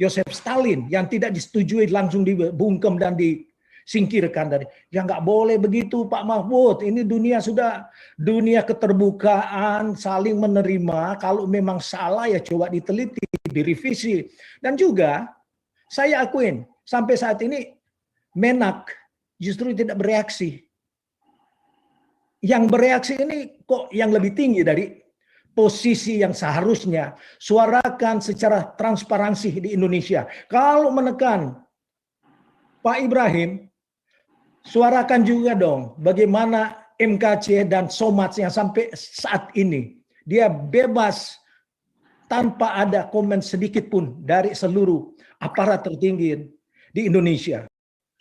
Joseph Stalin yang tidak disetujui langsung dibungkam dan disingkirkan dari. Ya nggak boleh begitu Pak Mahfud. Ini dunia sudah dunia keterbukaan, saling menerima. Kalau memang salah ya coba diteliti, direvisi. Dan juga saya akuin sampai saat ini Menak justru tidak bereaksi. Yang bereaksi ini kok yang lebih tinggi dari posisi yang seharusnya suarakan secara transparansi di Indonesia. Kalau menekan Pak Ibrahim, suarakan juga dong bagaimana MKC dan Somats yang sampai saat ini dia bebas tanpa ada komen sedikit pun dari seluruh aparat tertinggi di Indonesia.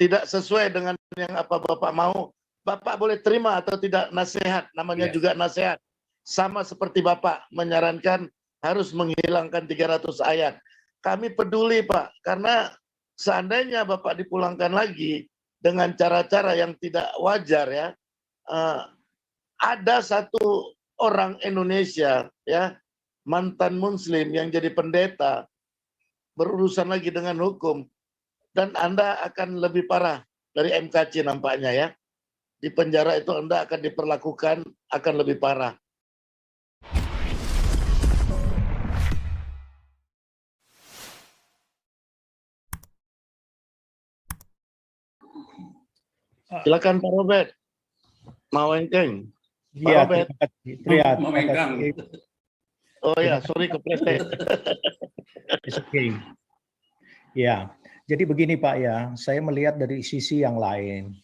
Tidak sesuai dengan yang apa Bapak mau, Bapak boleh terima atau tidak nasihat, namanya juga nasihat. Sama seperti Bapak menyarankan harus menghilangkan 300 ayat. Kami peduli Pak, karena seandainya Bapak dipulangkan lagi dengan cara-cara yang tidak wajar ya, ada satu orang Indonesia ya, mantan Muslim yang jadi pendeta, berurusan lagi dengan hukum, dan Anda akan lebih parah dari MKC nampaknya ya. Di penjara itu Anda akan diperlakukan akan lebih parah. Silakan Pak Robert. Mau engkeng. Pak Robert. Mau engkang. Oh ya, sorry kepleset. It's okay. Ya, jadi begini Pak ya, saya melihat dari sisi yang lain,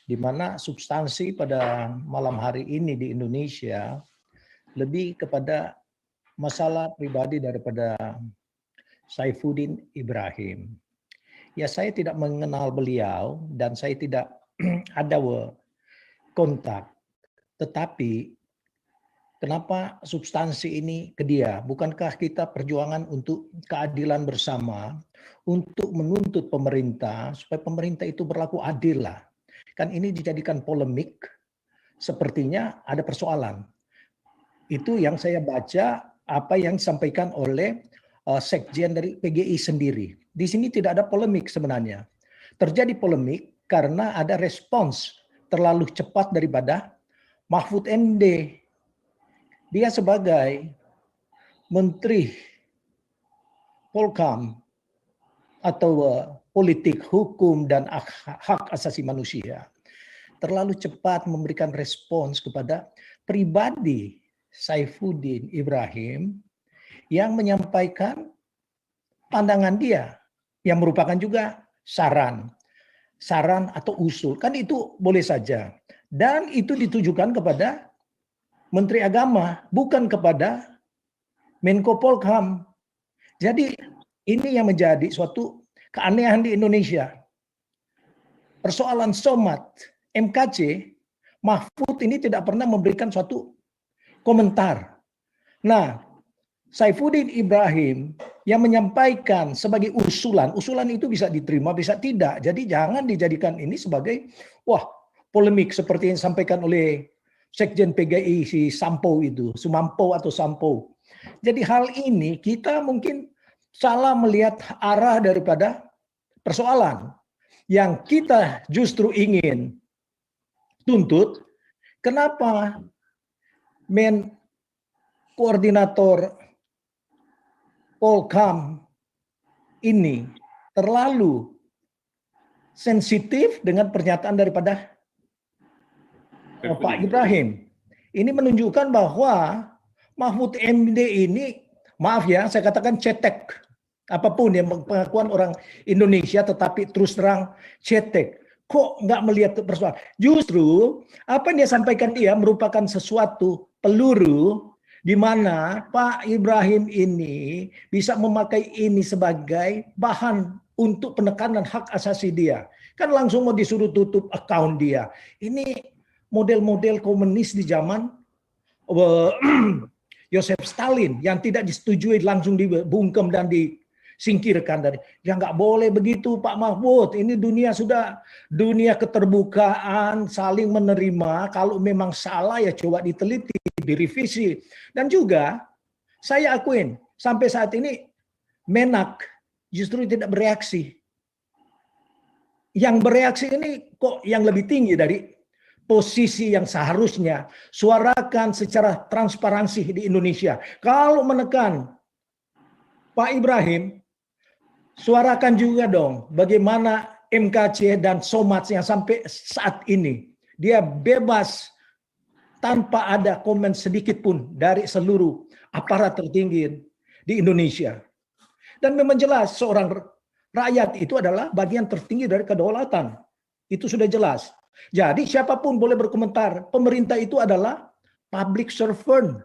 di mana substansi pada malam hari ini di Indonesia lebih kepada masalah pribadi daripada Saifuddin Ibrahim. Ya saya tidak mengenal beliau dan saya tidak ada kontak, tetapi kenapa substansi ini ke dia? Bukankah kita perjuangan untuk keadilan bersama, untuk menuntut pemerintah, supaya pemerintah itu berlaku adil lah. Kan ini dijadikan polemik, sepertinya ada persoalan. Itu yang saya baca, apa yang disampaikan oleh Sekjen dari PGI sendiri. Di sini tidak ada polemik sebenarnya. Terjadi polemik karena ada respons terlalu cepat daripada Mahfud MD. Dia sebagai Menteri Polkam atau politik, hukum, dan hak asasi manusia terlalu cepat memberikan respons kepada pribadi Saifuddin Ibrahim yang menyampaikan pandangan dia yang merupakan juga saran atau usul. Kan itu boleh saja. Dan itu ditujukan kepada Menteri Agama, bukan kepada Menko Polkam. Jadi ini yang menjadi suatu keanehan di Indonesia. Persoalan Somat, MKC, Mahfud ini tidak pernah memberikan suatu komentar. Nah, Saifuddin Ibrahim yang menyampaikan sebagai usulan itu bisa diterima, bisa tidak. Jadi jangan dijadikan ini sebagai polemik seperti yang disampaikan oleh Sekjen PGI si Sampo itu, Sumampo atau Sampo. Jadi hal ini kita mungkin salah melihat arah daripada persoalan yang kita justru ingin tuntut. Kenapa koordinator Polkam ini terlalu sensitif dengan pernyataan daripada Pak Ibrahim. Ini menunjukkan bahwa Mahfud MD ini, maaf ya, saya katakan cetek. Apapun yang pengakuan orang Indonesia, tetapi terus terang cetek. Kok nggak melihat persoalan? Justru apa yang dia sampaikan dia merupakan sesuatu peluru di mana Pak Ibrahim ini bisa memakai ini sebagai bahan untuk penekanan hak asasi dia. Kan langsung mau disuruh tutup account dia. Ini model-model komunis di zaman Joseph Stalin yang tidak disetujui langsung dibungkam dan disingkirkan dari. Ya nggak boleh begitu Pak Mahfud. Ini dunia sudah dunia keterbukaan, saling menerima. Kalau memang salah ya coba diteliti, direvisi. Dan juga saya akuin sampai saat ini Menak justru tidak bereaksi. Yang bereaksi ini kok yang lebih tinggi dari posisi yang seharusnya suarakan secara transparansi di Indonesia. Kalau menekan Pak Ibrahim, suarakan juga dong bagaimana MKC dan Somats yang sampai saat ini dia bebas tanpa ada komen sedikit pun dari seluruh aparat tertinggi di Indonesia. Dan memang jelas seorang rakyat itu adalah bagian tertinggi dari kedaulatan. Itu sudah jelas. Jadi siapapun boleh berkomentar. Pemerintah itu adalah public servant,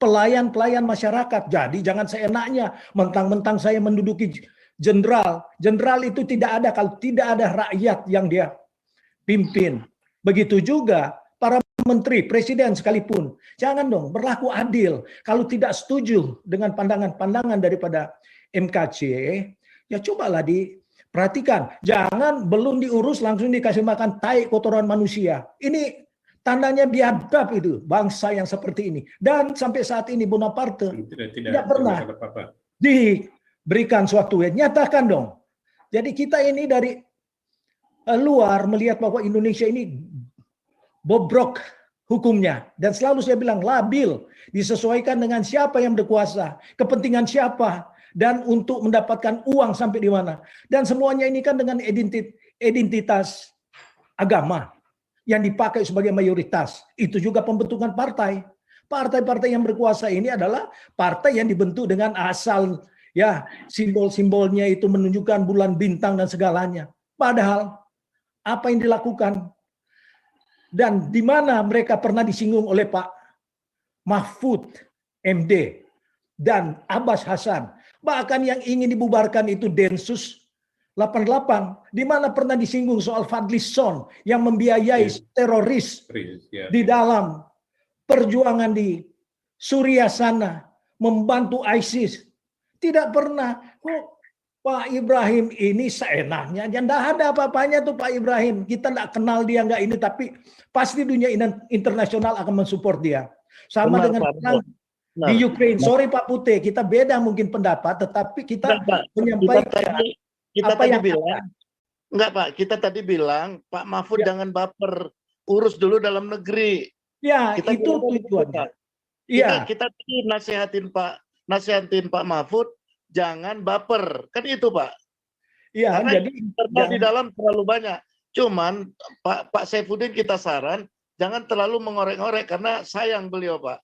pelayan-pelayan masyarakat. Jadi jangan seenaknya mentang-mentang saya menduduki jenderal. Jenderal itu tidak ada kalau tidak ada rakyat yang dia pimpin. Begitu juga para menteri, presiden sekalipun. Jangan dong berlaku adil. Kalau tidak setuju dengan pandangan-pandangan daripada MKC, ya cobalah diperhatikan. Jangan belum diurus langsung dikasih makan tai kotoran manusia. Ini tandanya biadab itu, bangsa yang seperti ini. Dan sampai saat ini Bonaparte tidak pernah diberikan suatu nyatakan dong. Jadi kita ini dari luar melihat bahwa Indonesia ini bobrok hukumnya. Dan selalu saya bilang labil, disesuaikan dengan siapa yang berkuasa, kepentingan siapa, dan untuk mendapatkan uang sampai di mana. Dan semuanya ini kan dengan identitas agama yang dipakai sebagai mayoritas. Itu juga pembentukan partai. Partai-partai yang berkuasa ini adalah partai yang dibentuk dengan asal ya simbol-simbolnya itu menunjukkan bulan bintang dan segalanya. Padahal apa yang dilakukan dan di mana mereka pernah disinggung oleh Pak Mahfud MD dan Abbas Hasan. Bahkan yang ingin dibubarkan itu Densus 88. Di mana pernah disinggung soal Fadlison yang membiayai teroris di dalam perjuangan di Suriah sana, membantu ISIS. Tidak pernah. Pak Ibrahim ini seenaknya. Tidak ada apa-apanya tuh Pak Ibrahim. Kita tidak kenal dia, nggak ini. Tapi pasti dunia internasional akan mensupport dia. Sama dengan di Ukraine. Sorry Pak Putih, kita beda mungkin pendapat, tetapi kita menyampaikan kita tadi bilang, enggak Pak, kita tadi bilang Pak Mahfud jangan baper, urus dulu dalam negeri. Ya, kita itu tujuannya. Kita tadi nasihatin Pak Mahfud jangan baper, kan itu Pak. Iya, jadi di dalam terlalu banyak. Cuman Pak Saifuddin kita saran jangan terlalu mengorek-ngorek karena sayang beliau Pak.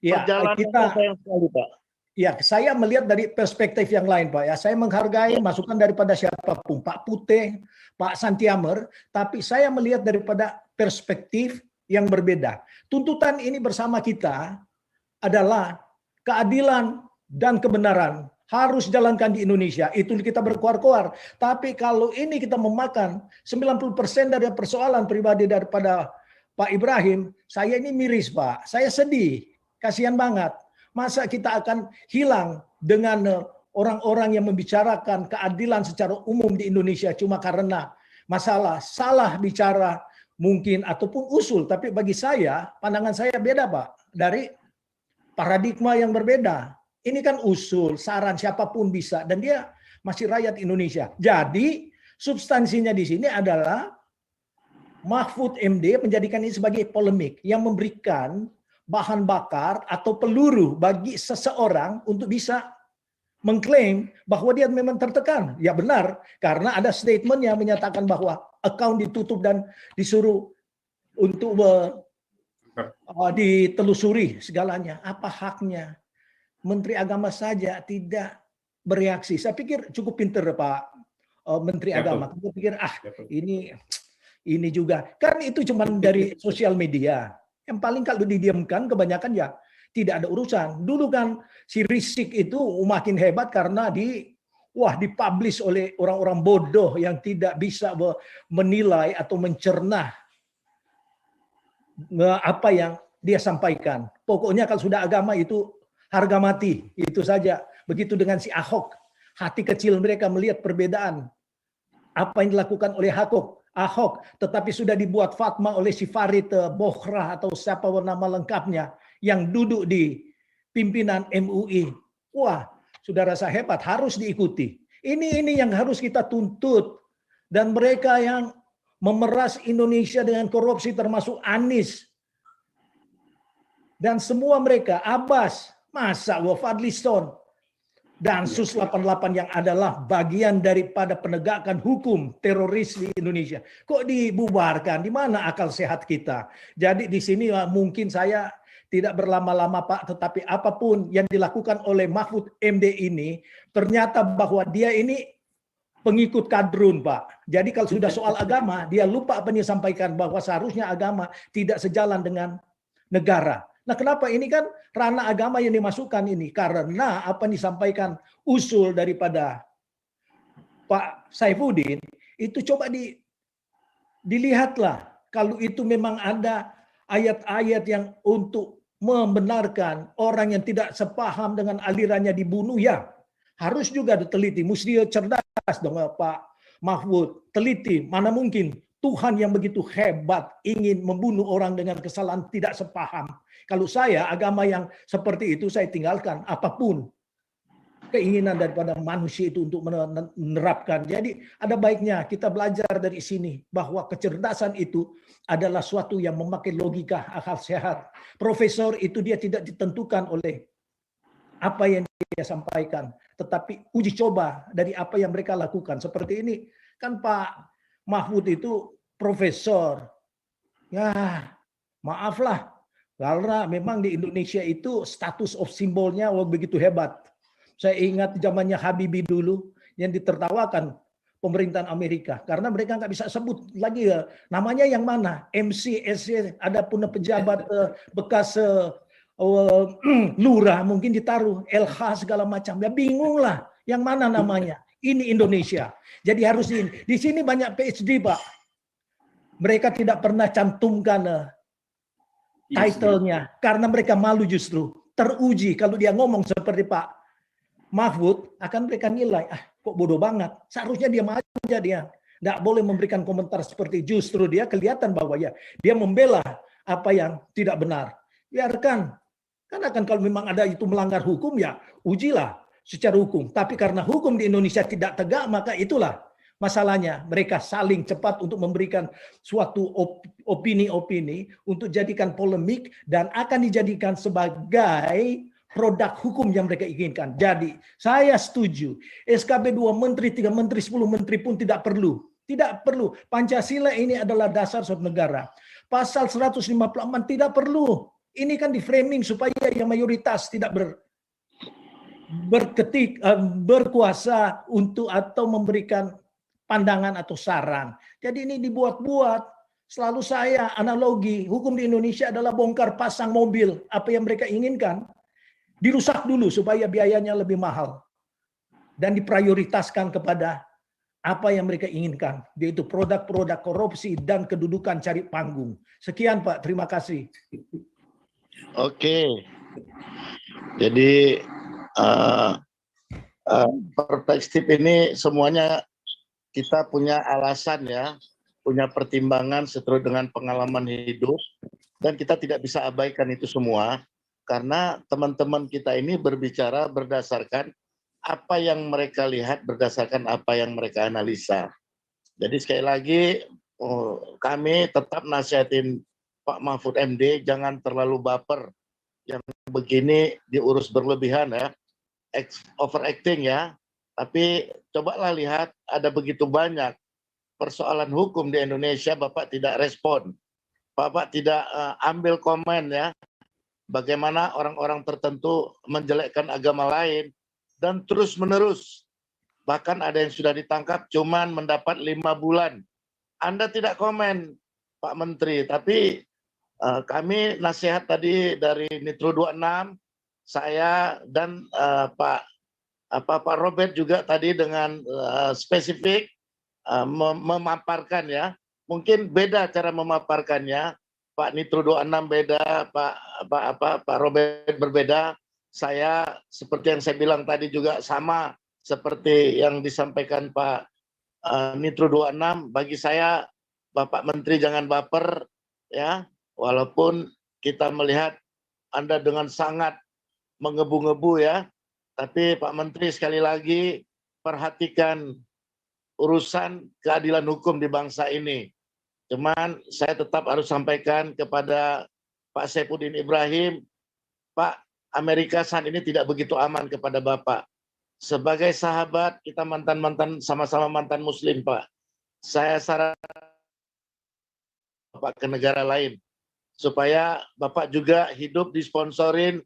Ya, kita sayang sekali Pak. Ya, saya melihat dari perspektif yang lain Pak. Ya, saya menghargai masukan daripada siapapun, Pak Putih, Pak Santiamer, tapi saya melihat daripada perspektif yang berbeda. Tuntutan ini bersama kita adalah keadilan dan kebenaran harus jalankan di Indonesia. Itu kita berkoar-koar. Tapi kalau ini kita memakan 90% dari persoalan pribadi daripada Pak Ibrahim, saya ini miris Pak. Saya sedih. Kasihan banget. Masa kita akan hilang dengan orang-orang yang membicarakan keadilan secara umum di Indonesia cuma karena masalah salah bicara mungkin ataupun usul. Tapi bagi saya, pandangan saya beda Pak. Dari paradigma yang berbeda. Ini kan usul, saran siapapun bisa. Dan dia masih rakyat Indonesia. Jadi substansinya di sini adalah Mahfud MD menjadikan ini sebagai polemik yang memberikan bahan bakar atau peluru bagi seseorang untuk bisa mengklaim bahwa dia memang tertekan. Ya benar, karena ada statement yang menyatakan bahwa account ditutup dan disuruh untuk ditelusuri segalanya. Apa haknya? Menteri Agama saja tidak bereaksi. Saya pikir cukup pintar Pak Menteri Agama. Saya pikir ini juga. Kan itu cuma dari sosial media. Yang paling kalau didiamkan kebanyakan ya tidak ada urusan. Dulu kan si Rizik itu makin hebat karena dipublish oleh orang-orang bodoh yang tidak bisa menilai atau mencerna apa yang dia sampaikan. Pokoknya kalau sudah agama itu harga mati, itu saja. Begitu dengan si Ahok. Hati kecil mereka melihat perbedaan apa yang dilakukan oleh Ahok, tetapi sudah dibuat fatwa oleh si Farid Bohrah atau siapa nama lengkapnya yang duduk di pimpinan MUI. Wah, sudah rasa hebat, harus diikuti. Ini yang harus kita tuntut. Dan mereka yang memeras Indonesia dengan korupsi termasuk Anies. Dan semua mereka, Abbas, masa Fadliston, dan Sus 88 yang adalah bagian daripada penegakan hukum teroris di Indonesia. Kok dibubarkan? Di mana akal sehat kita? Jadi di sini mungkin saya tidak berlama-lama Pak, tetapi apapun yang dilakukan oleh Mahfud MD ini, ternyata bahwa dia ini pengikut kadrun Pak. Jadi kalau sudah soal agama, dia lupa apa yang disampaikan bahwa seharusnya agama tidak sejalan dengan negara. Nah, kenapa ini kan ranah agama yang dimasukkan ini? Karena apa yang disampaikan usul daripada Pak Saifuddin, itu coba dilihatlah. Kalau itu memang ada ayat-ayat yang untuk membenarkan orang yang tidak sepaham dengan alirannya dibunuh, ya harus juga diteliti. Mesti cerdas dong Pak Mahfud, teliti. Mana mungkin Tuhan yang begitu hebat ingin membunuh orang dengan kesalahan tidak sepaham. Kalau saya, agama yang seperti itu saya tinggalkan, apapun keinginan daripada manusia itu untuk menerapkan. Jadi ada baiknya kita belajar dari sini bahwa kecerdasan itu adalah suatu yang memakai logika, akal sehat. Profesor itu dia tidak ditentukan oleh apa yang dia sampaikan, tetapi uji coba dari apa yang mereka lakukan. Seperti ini, kan Pak Mahfud itu profesor. Ya, maaflah. Karena memang di Indonesia itu status of simbolnya begitu hebat. Saya ingat zamannya Habibie dulu yang ditertawakan pemerintahan Amerika. Karena mereka nggak bisa sebut lagi ya, namanya yang mana. MC, SC, ada pun pejabat bekas lurah mungkin ditaruh, LH segala macam. Ya bingung lah yang mana namanya. Ini Indonesia. Jadi harus di sini banyak PhD Pak. Mereka tidak pernah cantumkan title-nya karena mereka malu justru. Teruji kalau dia ngomong seperti Pak Mahfud akan mereka nilai, kok bodoh banget. Seharusnya dia aja dia. Nggak boleh memberikan komentar seperti justru dia kelihatan bahwa ya dia membela apa yang tidak benar. Biarkan. Karena kan kalau memang ada itu melanggar hukum ya ujilah secara hukum. Tapi karena hukum di Indonesia tidak tegak maka itulah masalahnya. Mereka saling cepat untuk memberikan suatu opini-opini untuk jadikan polemik dan akan dijadikan sebagai produk hukum yang mereka inginkan. Jadi saya setuju SKB 2 menteri, 3 menteri, 10 menteri pun tidak perlu. Tidak perlu. Pancasila ini adalah dasar suatu negara. Pasal 154 tidak perlu. Ini kan di framing supaya yang mayoritas tidak berkuasa untuk atau memberikan pandangan atau saran. Jadi ini dibuat-buat. Selalu saya analogi, hukum di Indonesia adalah bongkar pasang mobil. Apa yang mereka inginkan, dirusak dulu supaya biayanya lebih mahal. Dan diprioritaskan kepada apa yang mereka inginkan. Yaitu produk-produk korupsi dan kedudukan cari panggung. Sekian Pak, terima kasih. Oke. Jadi perspektif ini semuanya kita punya alasan ya, punya pertimbangan seturut dengan pengalaman hidup, dan kita tidak bisa abaikan itu semua karena teman-teman kita ini berbicara berdasarkan apa yang mereka lihat, berdasarkan apa yang mereka analisa. Jadi sekali lagi kami tetap nasihatin Pak Mahfud MD jangan terlalu baper, yang begini diurus berlebihan ya, overacting ya. Tapi cobalah lihat ada begitu banyak persoalan hukum di Indonesia, Bapak tidak respon. Bapak tidak ambil komen ya. Bagaimana orang-orang tertentu menjelekkan agama lain dan terus menerus. Bahkan ada yang sudah ditangkap cuman mendapat 5 bulan. Anda tidak komen Pak Menteri, tapi kami nasihat tadi dari Nitro 26, saya dan Pak Robert juga tadi dengan spesifik memaparkan ya. Mungkin beda cara memaparkannya. Pak Nitro 26 beda, Pak Robert berbeda. Saya seperti yang saya bilang tadi juga sama seperti yang disampaikan Pak Nitro 26. Bagi saya Bapak Menteri jangan baper ya. Walaupun kita melihat Anda dengan sangat mengebu-ngebu ya, Tapi Pak Menteri sekali lagi perhatikan urusan keadilan hukum di bangsa ini. Cuman saya tetap harus sampaikan kepada Pak Saifuddin Ibrahim, Pak, Amerika saat ini tidak begitu aman kepada Bapak. Sebagai sahabat, kita mantan-mantan, sama-sama mantan Muslim, Pak. Saya sarankan Bapak ke negara lain, supaya Bapak juga hidup disponsorin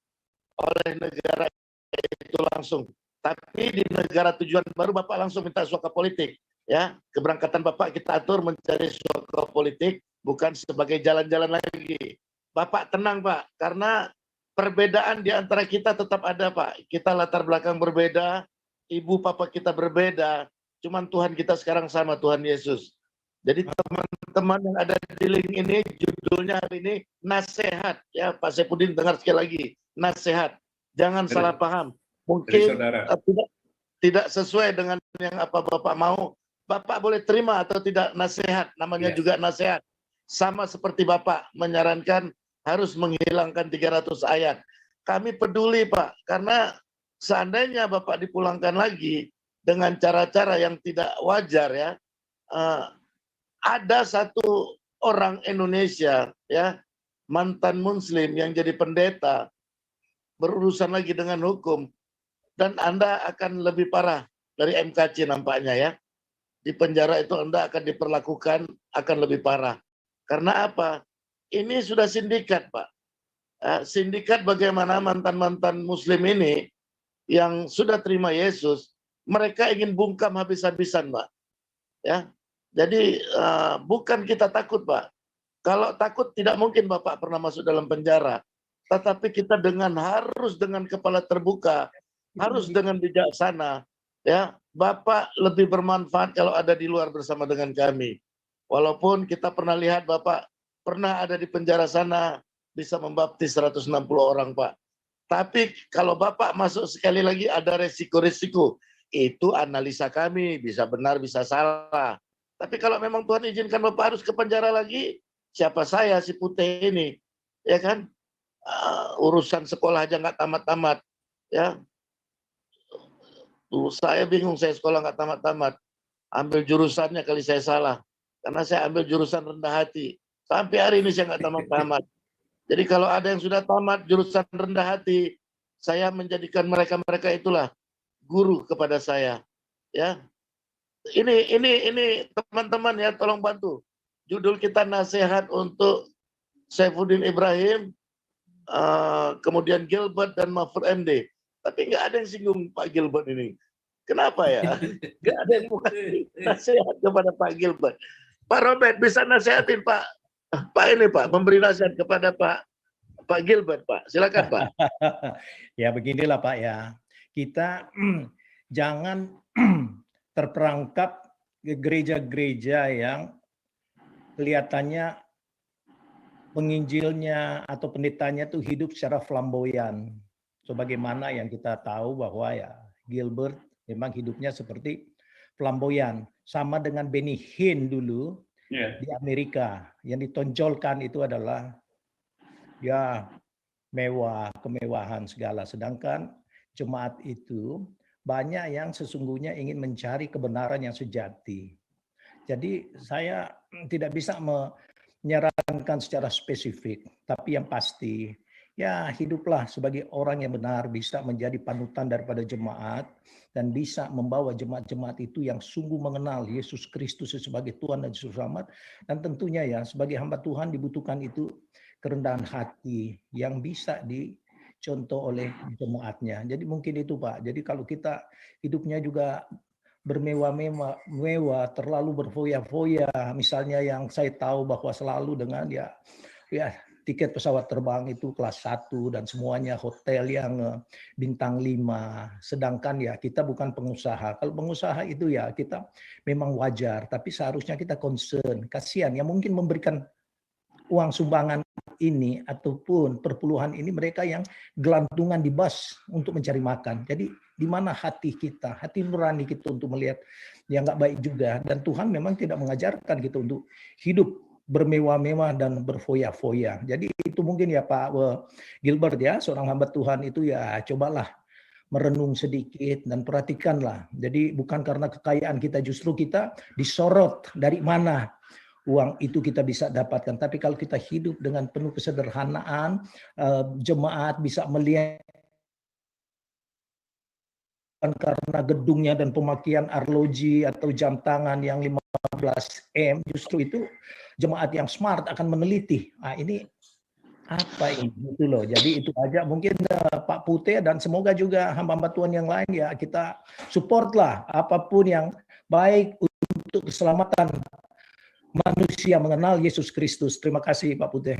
oleh negara itu langsung. Tapi di negara tujuan baru Bapak langsung minta suaka politik. Ya, keberangkatan Bapak kita atur mencari suaka politik, bukan sebagai jalan-jalan lagi. Bapak tenang, Pak, karena perbedaan di antara kita tetap ada, Pak. Kita latar belakang berbeda, ibu papa kita berbeda, cuman Tuhan kita sekarang sama, Tuhan Yesus. Jadi teman-teman yang ada di link ini, judulnya hari ini nasihat, ya Pak Saifuddin, dengar sekali lagi, nasihat. Jangan salah paham. Mungkin tidak sesuai dengan yang apa Bapak mau. Bapak boleh terima atau tidak nasihat, namanya juga nasihat. Sama seperti Bapak menyarankan harus menghilangkan 300 ayat. Kami peduli, Pak, karena seandainya Bapak dipulangkan lagi dengan cara-cara yang tidak wajar, ya, ada satu orang Indonesia, ya, mantan Muslim yang jadi pendeta, berurusan lagi dengan hukum, dan Anda akan lebih parah dari MKC nampaknya, ya. Di penjara itu Anda akan diperlakukan akan lebih parah. Karena apa? Ini sudah sindikat, Pak. Sindikat bagaimana mantan-mantan Muslim ini yang sudah terima Yesus, mereka ingin bungkam habis-habisan, Pak. Ya, jadi bukan kita takut, Pak. Kalau takut tidak mungkin Bapak pernah masuk dalam penjara. Tetapi kita harus dengan kepala terbuka, harus dengan bijaksana. Ya, Bapak lebih bermanfaat kalau ada di luar bersama dengan kami. Walaupun kita pernah lihat Bapak pernah ada di penjara sana bisa membaptis 160 orang, Pak. Tapi kalau Bapak masuk sekali lagi ada resiko-resiko. Itu analisa kami, bisa benar bisa salah. Tapi kalau memang Tuhan izinkan Bapak harus ke penjara lagi, siapa saya si putih ini, ya kan? Urusan sekolah aja nggak tamat-tamat, ya. Saya bingung, saya sekolah nggak tamat-tamat. Ambil jurusannya kali saya salah. Karena saya ambil jurusan rendah hati. Sampai hari ini saya nggak tamat-tamat. Jadi kalau ada yang sudah tamat jurusan rendah hati, saya menjadikan mereka itulah guru kepada saya. Ya, ini teman-teman ya, tolong bantu. Judul kita nasihat untuk Saifuddin Ibrahim, kemudian Gilbert dan Mahfud MD. Tapi nggak ada yang singgung Pak Gilbert ini. Kenapa ya? Nggak ada yang mau nasihat kepada Pak Gilbert. Pak Robert bisa nasihatin Pak ini, Pak, memberi nasihat kepada Pak Gilbert, Pak. Silakan, Pak. Ya beginilah, Pak, ya. Kita jangan terperangkap ke gereja-gereja yang kelihatannya penginjilnya atau pendetanya itu hidup secara flamboyan. Sebagaimana yang kita tahu bahwa ya Gilbert memang hidupnya seperti flamboyan. Sama dengan Benny Hinn dulu di Amerika. Yang ditonjolkan itu adalah ya mewah, kemewahan segala. Sedangkan jemaat itu banyak yang sesungguhnya ingin mencari kebenaran yang sejati. Jadi saya tidak bisa menyarankan secara spesifik, tapi yang pasti ya hiduplah sebagai orang yang benar, bisa menjadi panutan daripada jemaat dan bisa membawa jemaat-jemaat itu yang sungguh mengenal Yesus Kristus sebagai Tuhan dan Juru Selamat. Dan tentunya ya sebagai hamba Tuhan dibutuhkan itu kerendahan hati yang bisa dicontoh oleh jemaatnya. Jadi mungkin itu, Pak. Jadi kalau kita hidupnya juga bermewah-mewah, terlalu berfoya-foya, misalnya yang saya tahu bahwa selalu dengan ya tiket pesawat terbang itu kelas 1 dan semuanya hotel yang bintang 5. Sedangkan ya kita bukan pengusaha. Kalau pengusaha itu ya kita memang wajar, tapi seharusnya kita concern, kasihan yang mungkin memberikan uang sumbangan ini ataupun perpuluhan ini mereka yang gelantungan di bus untuk mencari makan. Jadi di mana hati kita, hati nurani kita untuk melihat yang nggak baik juga. Dan Tuhan memang tidak mengajarkan kita untuk hidup bermewah-mewah dan berfoya-foya. Jadi itu mungkin ya Pak Gilbert ya, seorang hamba Tuhan itu ya cobalah merenung sedikit dan perhatikanlah. Jadi bukan karena kekayaan kita, justru kita disorot dari mana uang itu kita bisa dapatkan. Tapi kalau kita hidup dengan penuh kesederhanaan, jemaat bisa melihat karena gedungnya dan pemakaian arloji atau jam tangan yang 15 M, justru itu jemaat yang smart akan meneliti. Nah, ini apa ini gitu loh. Jadi itu aja mungkin Pak Putih, dan semoga juga hamba-hamba Tuhan yang lain ya, kita support lah apapun yang baik untuk keselamatan manusia mengenal Yesus Kristus. Terima kasih Pak Putih.